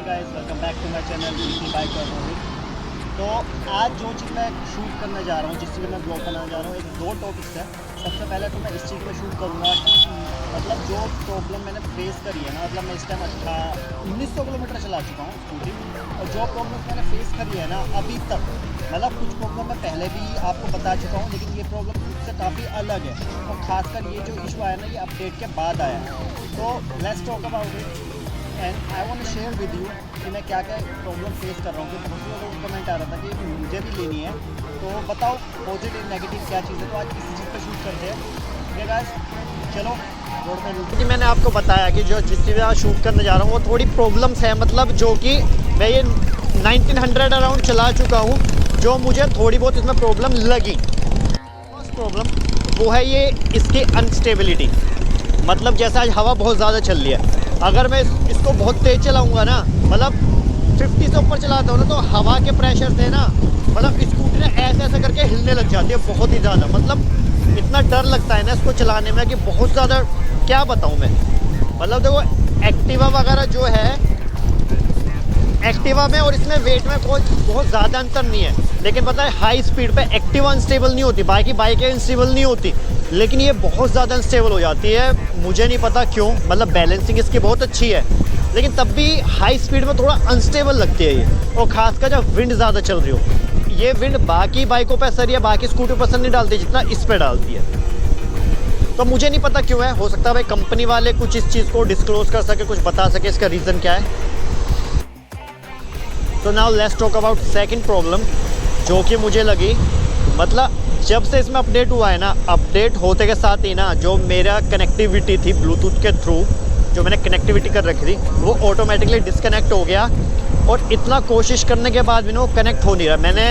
Guys, welcome back to my channel VT bike और रोहित। तो आज जो चीज़ मैं शूट करने जा रहा हूँ, जिस चीज़ में मैं ब्लॉग बनाने जा रहा हूँ, एक दो टॉपिक्स है। सबसे पहले तो मैं इस चीज़ पे शूट करूँगा कि मतलब जो प्रॉब्लम मैंने फेस करी है ना, मतलब मैं इस टाइम 1900 किलोमीटर चला चुका हूँ स्कूटी, और जो प्रॉब्लम मैंने फेस करी है ना अभी तक, मतलब कुछ प्रॉब्लम मैं पहले भी आपको बता चुका हूँ, लेकिन ये प्रॉब्लम उससे काफ़ी अलग है। और ख़ासकर ये जो इशू आया ना, ये अपडेट के बाद आया। तो let's talk about it and I want to share with you कि मैं क्या क्या प्रॉब्लम फेस कर रहा हूँ। क्योंकि बहुत से लोगों को कमेंट आ रहा था कि मुझे भी लेनी है, तो बताओ पॉजिटिव नेगेटिव क्या चीज़ है। तो आज इसी चीज़ पर शूट करते हैं। ओके गाइस, चलो रोड पे रूट। मैंने आपको बताया कि जो जिस चीज़ में शूट करने जा रहा हूँ वो थोड़ी प्रॉब्लम्स है, मतलब जो कि मैं ये 1900 अराउंड चला चुका हूँ, जो मुझे थोड़ी बहुत इसमें प्रॉब्लम लगी। फर्स्ट प्रॉब्लम वो है ये इसकी अनस्टेबिलिटी। मतलब जैसे आज हवा बहुत ज़्यादा चल रही है, अगर मैं इसको बहुत तेज़ चलाऊंगा ना, मतलब 50 से ऊपर चलाता हूँ ना, तो हवा के प्रेशर से ना मतलब स्कूटी ने ऐसे ऐसे करके हिलने लग जाती है बहुत ही ज़्यादा। मतलब इतना डर लगता है ना इसको चलाने में कि बहुत ज़्यादा, क्या बताऊँ मैं। मतलब देखो एक्टिवा वगैरह जो है, एक्टिवा में और इसमें वेट में कोई बहुत ज़्यादा अंतर नहीं है, लेकिन पता है हाई स्पीड पे एक्टिवा अनस्टेबल नहीं होती, बाकी बाइकें अनस्टेबल नहीं होती, लेकिन ये बहुत ज़्यादा अनस्टेबल हो जाती है। मुझे नहीं पता क्यों, मतलब बैलेंसिंग इसकी बहुत अच्छी है, लेकिन तब भी हाई स्पीड में थोड़ा अनस्टेबल लगती है ये। और ख़ासकर जब विंड ज़्यादा चल रही हो, ये विंड बाकी बाइकों पर असर या बाकी स्कूटर पर असर नहीं डालती जितना इस पर डालती है। तो मुझे नहीं पता क्यों है, हो सकता है भाई कंपनी वाले कुछ इस चीज़ को डिस्क्लोज कर सके, कुछ बता सके इसका रीज़न क्या है। तो now let's talk about second problem जो कि मुझे लगी। मतलब जब से इसमें अपडेट हुआ है ना, अपडेट होते के साथ ही ना जो मेरा कनेक्टिविटी थी ब्लूटूथ के थ्रू, जो मैंने कनेक्टिविटी कर रखी थी, वो ऑटोमेटिकली डिस्कनेक्ट हो गया। और इतना कोशिश करने के बाद भी ना वो कनेक्ट हो नहीं रहा। मैंने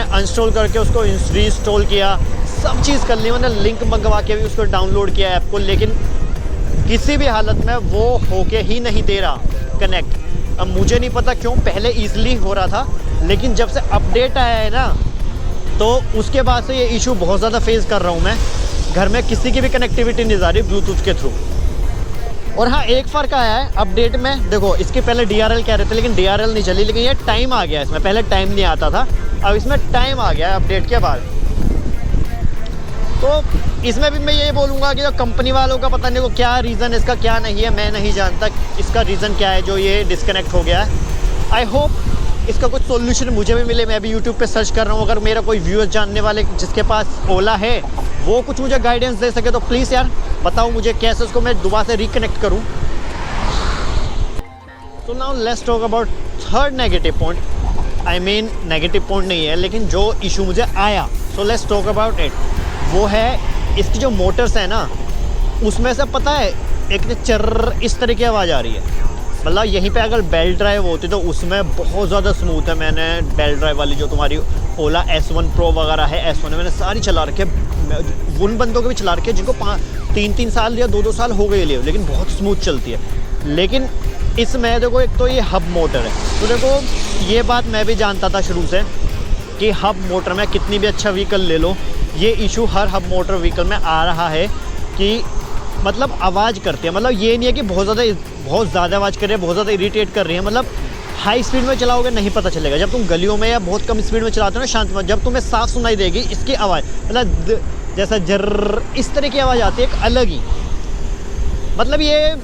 अनस्टॉल करके उसको रीइंस्टॉल किया, सब चीज़ कर ली, मैंने लिंक मंगवा के भी उसको डाउनलोड किया ऐप को, लेकिन किसी भी हालत में वो होके ही नहीं दे रहा कनेक्ट। अब मुझे नहीं पता क्यों, पहले ईजिली हो रहा था, लेकिन जब से अपडेट आया है ना, तो उसके बाद से ये इशू बहुत ज़्यादा फेस कर रहा हूँ मैं। घर में किसी की भी कनेक्टिविटी नहीं जा रही ब्लूटूथ के थ्रू। और हाँ, एक फ़र्क आया है अपडेट में। देखो इसके पहले DRL कह रहे थे, लेकिन DRL नहीं चली, लेकिन ये टाइम आ गया इसमें। पहले टाइम नहीं आता था, अब इसमें टाइम आ गया है अपडेट के बाद। तो इसमें भी मैं ये बोलूँगा कि जो कंपनी वालों का पता नहीं वो क्या रीज़न इसका क्या नहीं है, मैं नहीं जानता इसका रीज़न क्या है जो ये डिस्कनेक्ट हो गया है। आई होप इसका कुछ सॉल्यूशन मुझे भी मिले। मैं भी यूट्यूब पे सर्च कर रहा हूँ, अगर मेरा कोई व्यूअर्स जानने वाले जिसके पास ओला है वो कुछ मुझे गाइडेंस दे सके तो प्लीज़ यार बताओ मुझे कैसे उसको मैं दोबारा से रिकनेक्ट करूँ। तो now let's talk about third negative point. I mean negative point नहीं है, लेकिन जो इशू मुझे आया, so let's talk about it. वो है इसकी जो मोटर्स है ना, उसमें से पता है एक चर्र इस तरह की आवाज़ आ रही है। मतलब यहीं पे अगर बेल्ट ड्राइव होती तो उसमें बहुत ज़्यादा स्मूथ है। मैंने बेल्ट ड्राइव वाली जो तुम्हारी ओला S1 Pro वगैरह है, S1 मैंने सारी चला रखे, उन बंदों के भी चला रखे जिनको 3-3 साल या 2-2 साल हो गए लिए, लेकिन बहुत स्मूथ चलती है। लेकिन इसमें देखो एक तो ये हब मोटर है, तो देखो ये बात मैं भी जानता था शुरू से कि हब मोटर में कितनी भी अच्छा व्हीकल ले लो, ये इशू हर हब मोटर व्हीकल में आ रहा है कि मतलब आवाज़ करती है। मतलब ये नहीं है कि बहुत ज़्यादा आवाज़ कर रही है, बहुत ज़्यादा इरिटेट कर रही है। मतलब हाई स्पीड में चलाओगे नहीं पता चलेगा, जब तुम गलियों में या बहुत कम स्पीड में चलाते हो ना शांत में, जब तुम्हें साफ सुनाई देगी इसकी आवाज़, मतलब जैसा जर्र इस तरह की आवाज़ आती है, एक अलग ही। मतलब ये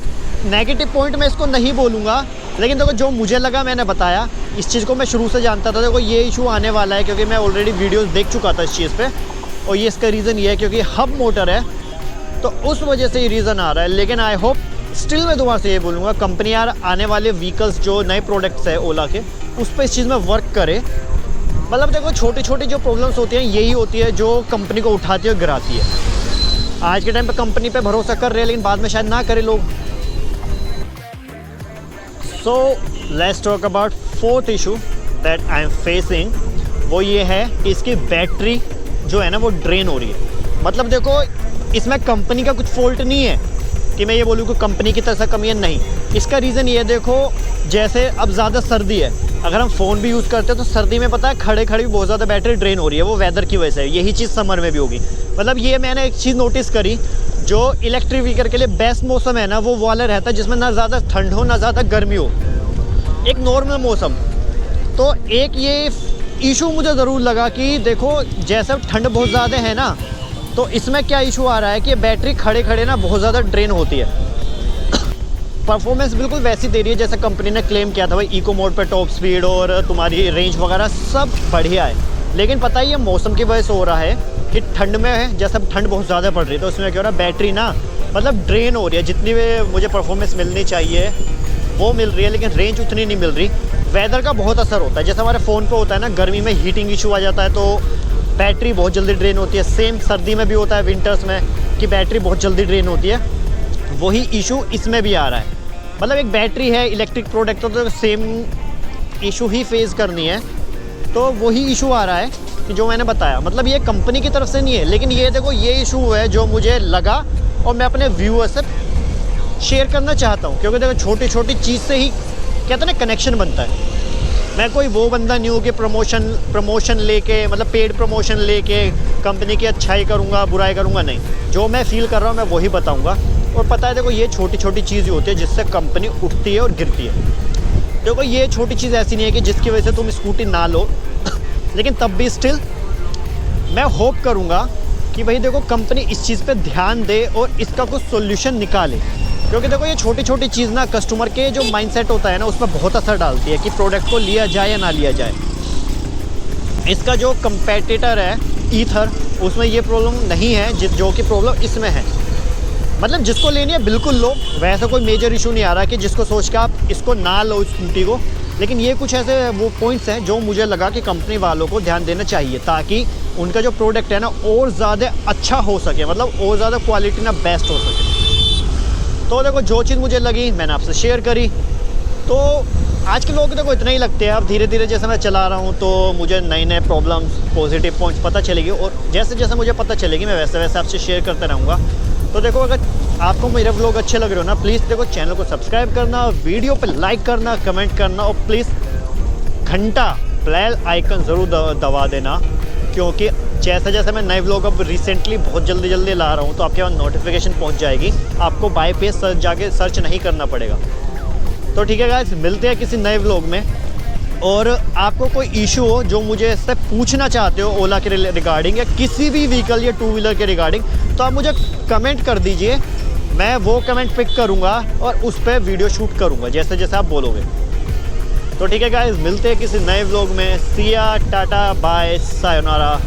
नेगेटिव पॉइंट मैं इसको नहीं बोलूँगा, लेकिन देखो जो मुझे लगा मैंने बताया। इस चीज़ को मैं शुरू से जानता था, देखो ये इशू आने वाला है क्योंकि मैं ऑलरेडी वीडियोज़ देख चुका था इस चीज़ पर। और ये इसका रीज़न ये है क्योंकि हब मोटर है, तो उस वजह से ये रीज़न आ रहा है। लेकिन आई होप स्टिल मैं दोबारा से ये बोलूँगा कंपनी यार आने वाले व्हीकल्स जो नए प्रोडक्ट्स है ओला के, उस पर इस चीज़ में वर्क करे। मतलब देखो छोटी छोटी जो प्रॉब्लम्स होती हैं यही होती है जो कंपनी को उठाती है और गिराती है। आज के टाइम पे कंपनी पे भरोसा कर रहे हैं, लेकिन बाद में शायद ना करे लोग। So let's talk about fourth issue that I am facing. वो ये है कि इसकी बैटरी जो है ना वो ड्रेन हो रही है। मतलब देखो इसमें कंपनी का कुछ फॉल्ट नहीं है, कि मैं ये बोलूँ कि कंपनी की तरफ से कमी है, नहीं। इसका रीज़न ये है, देखो जैसे अब ज़्यादा सर्दी है, अगर हम फ़ोन भी यूज़ करते हैं तो सर्दी में पता है खड़े खड़े भी बहुत ज़्यादा बैटरी ड्रेन हो रही है, वो वेदर की वजह से। यही चीज़ समर में भी होगी। मतलब ये मैंने एक चीज़ नोटिस करी, जो इलेक्ट्रिक व्हीकल के लिए बेस्ट मौसम है ना, वो वाला रहता है जिसमें ना ज़्यादा ठंड हो ना ज़्यादा गर्मी हो, एक नॉर्मल मौसम। तो एक ये इशू मुझे ज़रूर लगा कि देखो जैसे ठंड बहुत ज़्यादा है ना, तो इसमें क्या इशू आ रहा है कि बैटरी खड़े खड़े ना बहुत ज़्यादा ड्रेन होती है। परफॉर्मेंस बिल्कुल वैसी दे रही है जैसे कंपनी ने क्लेम किया था, भाई इको मोड पे टॉप स्पीड और तुम्हारी रेंज वगैरह सब बढ़िया है। लेकिन पता ही है मौसम की वजह से हो रहा है कि ठंड में है, जैसे ठंड बहुत ज़्यादा पड़ रही है तो उसमें क्या हो रहा है, बैटरी ना मतलब ड्रेन हो रही है। जितनी भी मुझे परफॉर्मेंस मिलनी चाहिए वो मिल रही है, लेकिन रेंज उतनी नहीं मिल रही। वेदर का बहुत असर होता है, जैसे हमारे फ़ोन पे होता है ना, गर्मी में हीटिंग इशू आ जाता है तो बैटरी बहुत जल्दी ड्रेन होती है। सेम सर्दी में भी होता है, विंटर्स में, कि बैटरी बहुत जल्दी ड्रेन होती है। वही इशू इसमें भी आ रहा है। मतलब एक बैटरी है, इलेक्ट्रिक प्रोडक्ट तो सेम इशू ही फेस करनी है, तो वही इशू आ रहा है कि जो मैंने बताया। मतलब ये कंपनी की तरफ से नहीं है, लेकिन ये देखो ये इशू है जो मुझे लगा और मैं अपने व्यूअर्स से शेयर करना चाहता हूँ। क्योंकि देखो छोटी छोटी चीज़ से ही कहते हैं ना कनेक्शन बनता है। मैं कोई वो बंदा नहीं हूँ कि प्रमोशन लेके, मतलब पेड प्रमोशन लेके कंपनी की अच्छाई करूँगा बुराई करूँगा, नहीं। जो मैं फील कर रहा हूँ मैं वही बताऊँगा। और पता है देखो ये छोटी छोटी चीज़ होती है जिससे कंपनी उठती है और गिरती है। देखो ये छोटी चीज़ ऐसी नहीं है कि जिसकी वजह से तुम स्कूटी ना लो लेकिन तब भी स्टिल मैं होप करूँगा कि भाई देखो कंपनी इस चीज़ पे ध्यान दे और इसका कुछ सोल्यूशन निकाले। क्योंकि देखो ये छोटी छोटी चीज़ ना कस्टमर के जो माइंडसेट होता है ना उस पर बहुत असर डालती है कि प्रोडक्ट को लिया जाए या ना लिया जाए। इसका जो कंपेटिटर है ईथर, उसमें ये प्रॉब्लम नहीं है जो कि प्रॉब्लम इसमें है। मतलब जिसको लेनी है बिल्कुल लो, वैसा कोई मेजर इशू नहीं आ रहा कि जिसको सोच के आप इसको ना लो स्कूटी को। लेकिन ये कुछ ऐसे वो पॉइंट्स हैं जो मुझे लगा कि कंपनी वालों को ध्यान देना चाहिए, ताकि उनका जो प्रोडक्ट है ना और ज़्यादा अच्छा हो सके, मतलब और ज़्यादा क्वालिटी ना बेस्ट हो सके। तो देखो जो चीज़ मुझे लगी मैंने आपसे शेयर करी। तो आज के लोग देखो इतना ही लगते हैं। अब धीरे धीरे जैसे मैं चला रहा हूँ तो मुझे नए नए प्रॉब्लम्स, पॉजिटिव पॉइंट्स पता चलेगी, और जैसे जैसे मुझे पता चलेगी मैं वैसे वैसे आपसे शेयर करता रहूँगा। तो देखो अगर आपको मेरे व्लॉग अच्छे लग रहे हो ना, प्लीज़ देखो चैनल को सब्सक्राइब करना, वीडियो पर लाइक करना, कमेंट करना, और प्लीज़ घंटा बेल आइकन ज़रूर दबा देना। क्योंकि जैसे जैसे मैं नए व्लॉग अब रिसेंटली बहुत जल्दी ला रहा हूँ तो आपके पास नोटिफिकेशन पहुँच जाएगी, आपको बाय पेज जाके सर्च नहीं करना पड़ेगा। तो ठीक है गाइस, मिलते हैं किसी नए व्लॉग में। और आपको कोई इशू हो जो मुझे इससे पूछना चाहते हो ओला के रिगार्डिंग या किसी भी व्हीकल या टू व्हीलर के रिगार्डिंग, तो आप मुझे कमेंट कर दीजिए। मैं वो कमेंट पिक करूँगा और उस पर वीडियो शूट करूँगा जैसे जैसे आप बोलोगे। तो ठीक है गाइस, मिलते हैं किसी नए व्लॉग में। See ya, tata, bye, sayonara.